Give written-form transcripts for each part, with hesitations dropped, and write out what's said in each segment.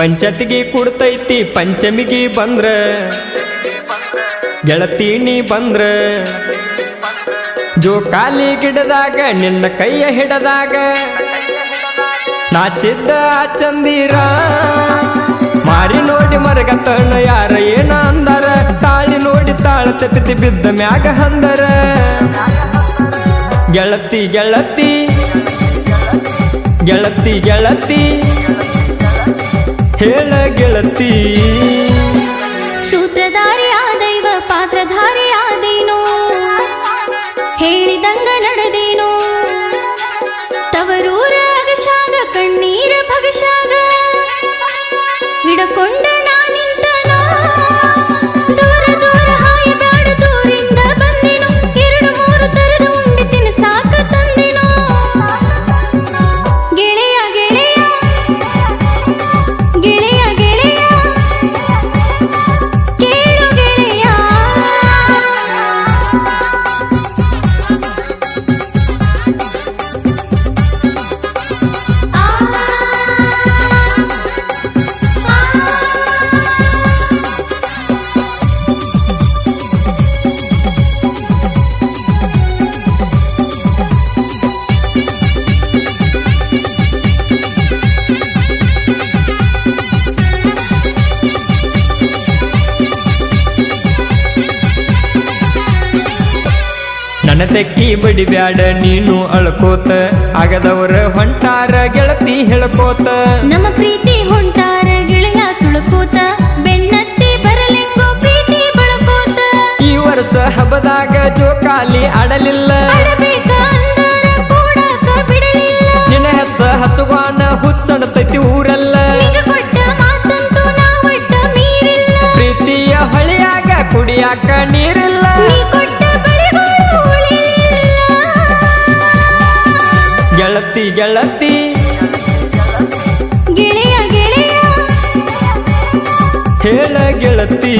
ಪಂಚತಿಗೆ ಕುಡ್ತೈತಿ ಪಂಚಮಿಗೆ ಬಂದ್ರ ಗೆಳತಿ ನೀ ಬಂದ್ರ ಜೋಕಾಲಿ ಗಿಡದಾಗ ನಿನ್ನ ಕೈಯ ಹಿಡದಾಗ ನಾಚಿದ್ದ ಚಂದಿರ ಮಾರಿ ನೋಡಿ ಮರಗತನ ಯಾರ ಏನ ಅಂದರ ತಾಳಿ ನೋಡಿ ತಾಳ ತಪ್ಪಿತಿ ಬಿದ್ದ ಮ್ಯಾಗ ಹಂದರ ಗೆಳತಿ ಗೆಳತಿ ಗೆಳತಿ ಗೆಳತಿ ಹೇಳ ಗೆಳತಿ ಸೂತ್ರಧಾರಿಯ ದೈವ ಪಾತ್ರಧಾರಿಯಾದೇನೋ ಹೇಳಿದಂಗ ನಡೆದೇನೋ ತವರೂರ ಅಗಶಾಗ ಕಣ್ಣೀರ ಭಗಶಾಗ ಹಿಡಕೊಂಡ ನಾನಿಂತನೋ ದೂರ ದೂರ ಹಾಯ ಬ್ಯಾಡ ದೂರಿಂದ ಬಂದೆನು ಎರಡು ಮೂರು ತರದ ಉಂಡೆ ತಿನಸಾಕ ತಂದೆನೋ ಗೆಳೆಯ ಗೆಳೆಯ ಗೆಳೆಯ ಗೆಳೆಯ ಕೇಳು ಗೆಳೆಯ ನನ್ನ ತೆಕ್ಕಿ ಬಡಿ ಬ್ಯಾಡ ನೀನು ಅಳ್ಕೋತ ಆಗದವರ ಹೊಂಟಾರ ಗೆಳತಿ ಹೇಳ್ಕೋತ ನಮ್ಮ ಪ್ರೀತಿ ಹೊಂಟಾರ ಗೆಳೆಯ ತುಳುಕೋತ ಬೆನ್ನತ್ತಿ ಬರಲೆಂಗೋ ಪ್ರೀತಿ ಬಳಕೋತ ಈ ವರ್ಷ ಹಬ್ಬದಾಗ ಜೋಕಾಲಿ ಆಡಲಿಲ್ಲ ಆಡಬೇಕ ಅಂದರ ಕೂಡಾಕ ಬಿಡಲಿಲ್ಲ ನಿನ್ನ ಹೆತ್ತ ಹಚ್ಚುವಾನ ಹುಚ್ಚಣತೈತಿ ಊರೆಲ್ಲ ನಿಂಗ ಕೊಟ್ಟ ಮಾತಂತೂ ನಾ ಒಟ್ಟ ಮೀರಿಲ್ಲ ಪ್ರೀತಿಯ ಹೊಳೆಯಾಗ ಕುಡಿಯಾಕ ನೀರಿಲ್ಲ ನೀ ಕೊಟ್ಟ ಬಳಿಗಳು ಉಳಿಲಿಲ್ಲ ಗೆಳತಿ ಗೆಳತಿ ಗೆಳೆಯ ಗೆಳೆಯ ಹೇಳ ಗೆಳತಿ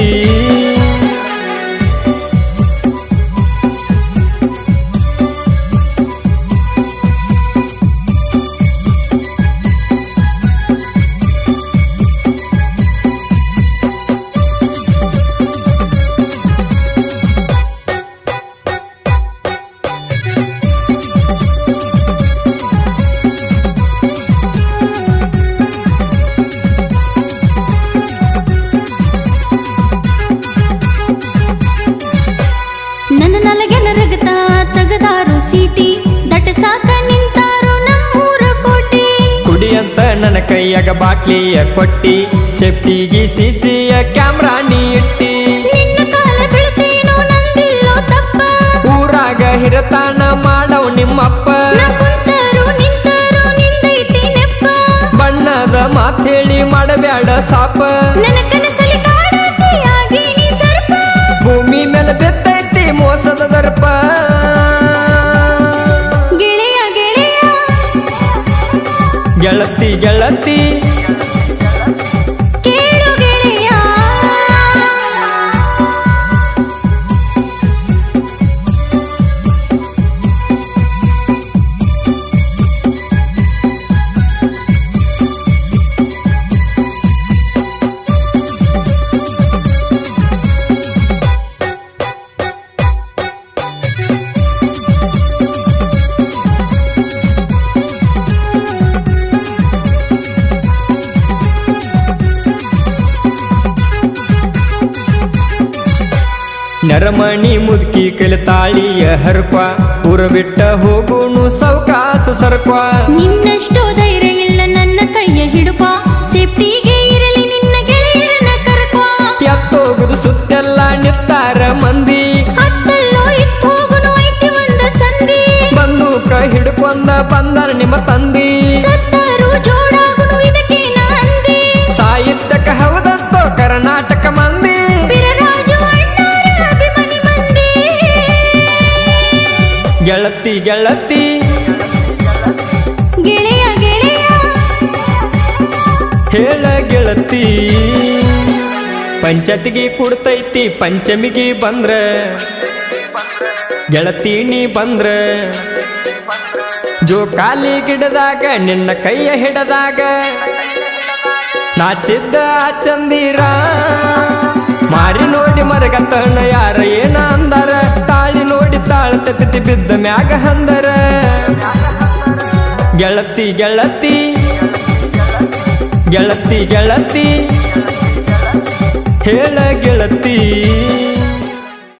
ನನ್ನ ನಲಗೆ ನರಗತ ತಗದಾರು ಸೀಟಿ ದಟ ಸಾಕ ನಿಂತಾರೋ ನಮ್ಮೂರ ಕೋಟಿ ಕುಡಿಯಂತ ನನ್ನ ಕೈಯಾಗ ಬಾಟ್ಲಿಯ ಕೊಟ್ಟಿ ಸೇಫ್ಟಿಗೆ ಸಿಸಿಯ ಕ್ಯಾಮ್ರಾ ನೀ ಇಟ್ಟಿ ನಿನ್ನ ಕಾಲ ಬೀಳ್ತೇನೋ ನಂದಿಲ್ಲೋ ತಪ್ಪ ಊರಾಗ ಹಿರತಾನ ಮಾಡವ್ ನಿಮ್ಮಪ್ಪ ನಾ ಕುಂತರು ನಿಂತರು ನಿಂದೈತಿ ನೆಪ್ಪ ಬಣ್ಣದ ಮಾತೇಳಿ ಮಾಡಬ್ಯಾಡ ಸಾಪ ನನ್ನ ಕನಸಲಿ ಕಾಡತಿಯಾಗಿ ನೀ ಸರ್ಪ ಭೂಮಿ ಮೇಲೆ ಬೆತ್ತೈತಿ ಮೋಸದ ದರ್ಪ ಗೆಳೆಯ ಗೆಳೆಯ ಗೆಳತಿ ಗೆಳತಿ ಕೇಳು ಗೆಳೆಯ ನರಮಣಿ ಮುದುಕಿ ಕಲಿತಾಳಿಯ ಹರ್ಕ್ವ ಊರ ಬಿಟ್ಟ ಹೋಗೋನು ಸೌಕಾಸ ಸರ್ಕ್ವ ನಿನ್ನಷ್ಟು ಧೈರ್ಯ ಇಲ್ಲ ನನ್ನ ಕೈಯ ಹಿಡುಕ ಸೇಫ್ಟಿಗೆ ಇರಲಿ ನಿನ್ನ ಗೆಳೆಯರನ್ನ ಕರಕುವ ಎತ್ತೋಗುದು ಸುತ್ತೆಲ್ಲ ನಿತ್ತಾರ ಮಂದಿ ಹತ್ತಲ್ಲೋ ಇತ್ತು ಹೋಗುನು ಐತಿ ಒಂದ ಸಂಧಿ ಬಂದೂಕ ಹಿಡ್ಕೊಂಡ ಬಂದರ ನಿಮ್ಮ ತಂದಿ ಸತ್ತರು ಜೋಡಾಗುನು ಇದಕ್ಕೆ ನಂದಿ ಸಾಹಿತ್ಯಕ ಹೌದತ್ತೋ ಕರ್ನಾಟಕ ಮಂದಿ ಬಿರರಾಜು ಅಣ್ಣಾರ ಅಭಿಮಾನಿ ಮಂದಿ ಗೆಳತಿ ಗೆಳತಿ ಗೆಳೆಯ ಗೆಳೆಯ ಹೇಳ ಗೆಳತಿ ಪಂಚತಿಗೆ ಕುಡ್ತೈತಿ ಪಂಚಮಿಗೆ ಬಂದ್ರ ಗೆಳತಿ ನೀ ಬಂದ್ರ ಜೋಕಾಲಿ ಗಿಡದಾಗ ನಿನ್ನ ಕೈಯ ಹಿಡದಾಗ ನಾಚಿದ್ದ ಚಂದಿರ ಮಾರಿ ನೋಡಿ ಮರಗತನ ಯಾರ ಏನ ಅಂದಾರ ತಾಳಿ ನೋಡಿ ತಾಳ ತಪ್ಪಿತಿ ಬಿದ್ದ ಮ್ಯಾಗ ಹಂದರ ಗೆಳತಿ ಗೆಳತಿ ಗೆಳತಿ ಗೆಳತಿ ಹೇಳ ಗೆಳತಿ